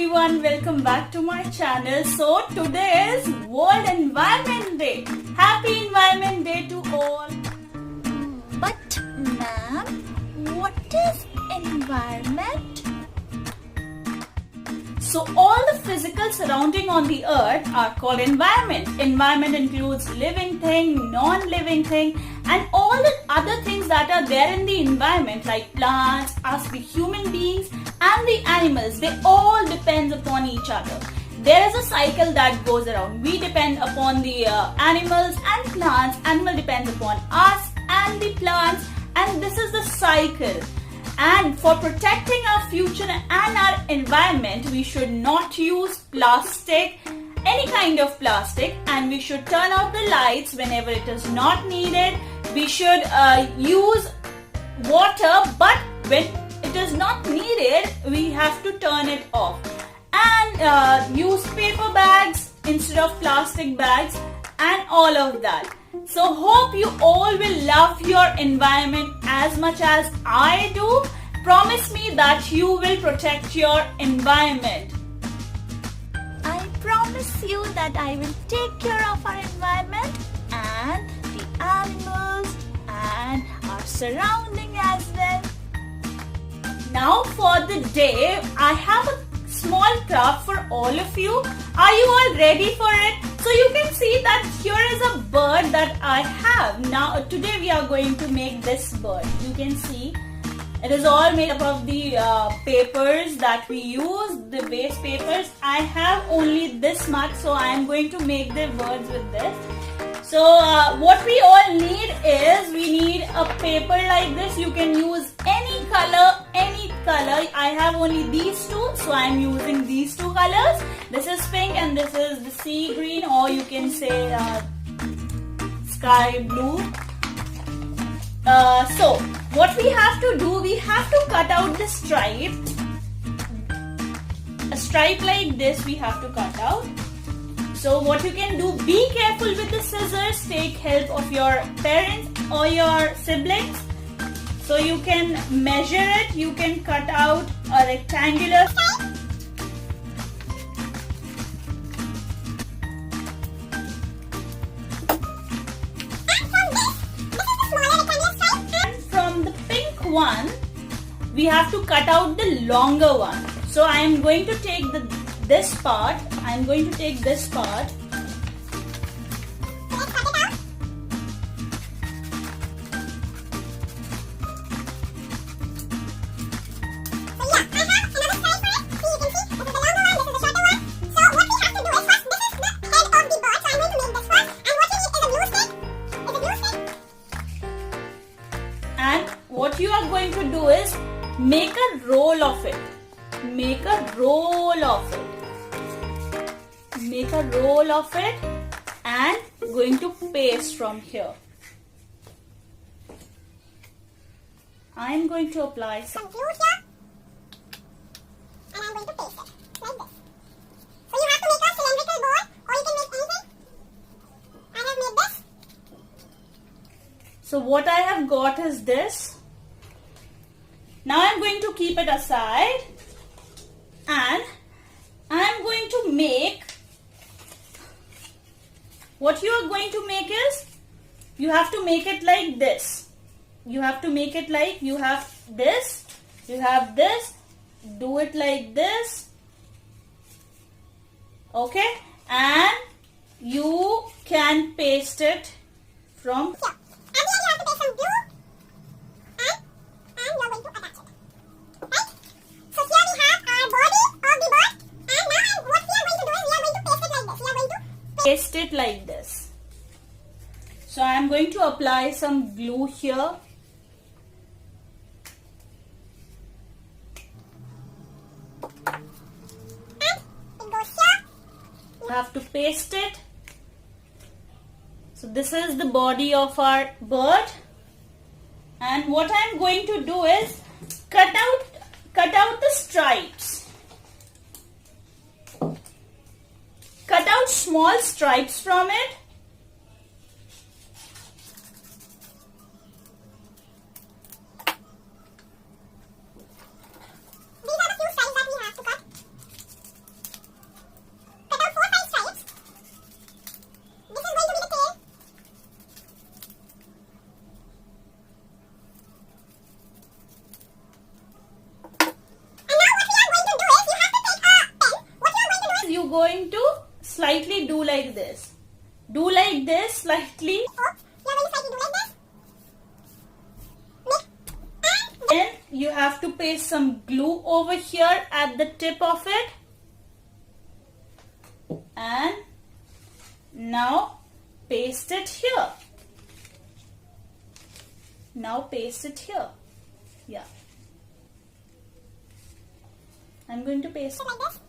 everyone, welcome back to my channel. So today is World Environment Day. Happy Environment Day to all. But ma'am, what is environment? So all the physical surrounding on the earth are called environment. Environment includes living thing, non-living thing, and all the other things that are there in the environment like plants, us the human beings and the animals. They all depend upon each other. There is a cycle that goes around. We depend upon the animals and plants. Animal depends upon us and the plants, and this is the cycle. And for protecting our future and our environment, we should not use plastic, any kind of plastic, and we should turn off the lights whenever it is not needed. We should use water, but when it is not needed, we have to turn it off. And use paper bags instead of plastic bags and all of that. So hope you all will love your environment as much as I do. Promise me that you will protect your environment. I promise you that I will take care of our environment and the animals and our surrounding as well. Now for the day, I have a small craft for all of you. Are you all ready for it? So you can see that here is a bird that I have. Now today we are going to make this bird. You can see it is all made up of the papers that we use, the waste papers. I have only this much, so I am going to make the birds with this. So what we all need is, we need a paper like this. You can use any color, any color. I have only these two, so I am using these two colors. This is pink and this is the sea green, or you can say sky blue. So what we have to do, we have to cut out the stripe. A stripe like this we have to cut out. So what you can do, be careful with the scissors. Take help of your parents or your siblings. So you can measure it. You can cut out a rectangular. And from the pink one, we have to cut out the longer one. So I am going to take this part. I am going to take this part. And what you are going to do is make a roll of it. Make a roll of it. Make a roll of it and going to paste from here. I am going to apply some glue here and I'm going to paste it like this. So you have to make a cylindrical ball, or you can make anything. I have made this. So what I have got is this. Now I am going to keep it aside and I am going to make, what you are going to make is, you have to make it like this. You have to make it like, you have this, you have this, do it like this. Okay, and you can paste it from here. And here you have to take some glue and you are going to attach it. Right? So here we have our body of the bird, and now what we are going to do is, we are going to paste it like this. We are going to paste it like this. So I am going to apply some glue here. and it goes here. You have to paste it. So this is the body of our bird. And what I am going to do is cut out the stripes. Cut out small stripes from it. These are the few stripes that we have to cut. going to slightly do like this. Do like this slightly. Oh, you are going to slightly do like this. Then you have to paste some glue over here at the tip of it. And now paste it here. Now paste it here. Yeah. I'm going to paste it Like this.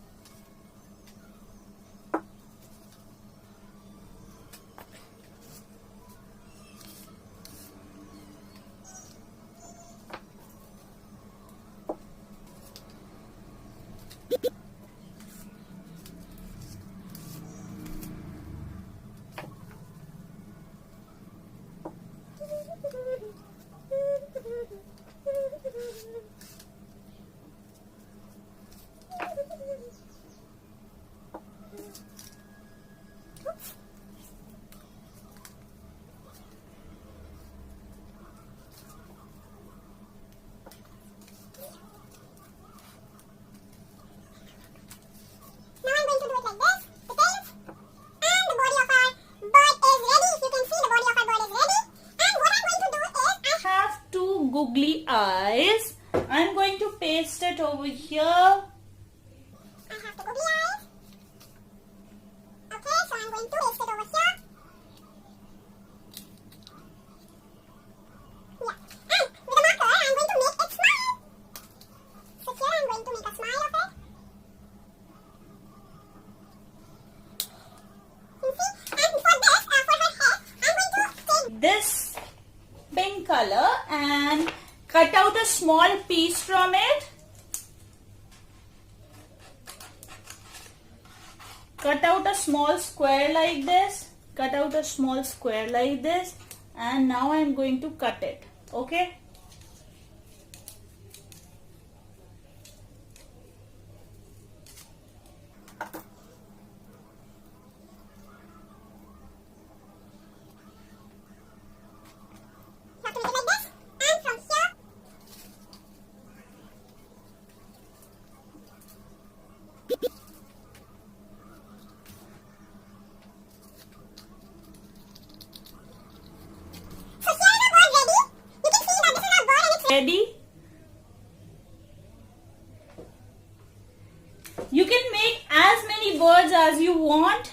Now I'm going to do it like this. The tails and the body of our bird is ready. You can see the body of our bird is ready. And what I'm going to do is have two googly eyes. I'm going to paste it over here. I have the googly eyes. Okay, so I'm going to paste it over here. Yeah. And with a marker, I'm going to make it smile. So here I'm going to make a smile of it. You see? And for this, for her head, I'm going to take This pink color and cut out a small piece from it. Cut out a small square like this. Cut out a small square like this. And now I'm going to cut it. Okay? You have to make it like this. And from here, so here is our bird ready. You can see that this is our bird and it's Ready? You can make as many birds as you want.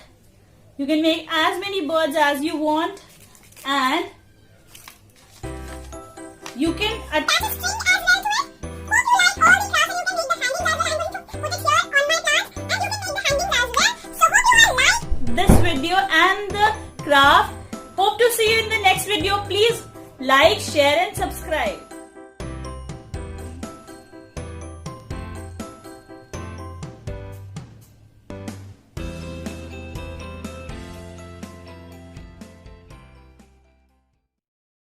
You can make as many birds as you want. And you can add a string as well to it. Hope you like all these crafts and you can make the hangings as well. I'm going to put it here on my plant and you can make the hangings as well. So hope you all like this video and the craft. Hope to see you in the next video. Please like, share and subscribe.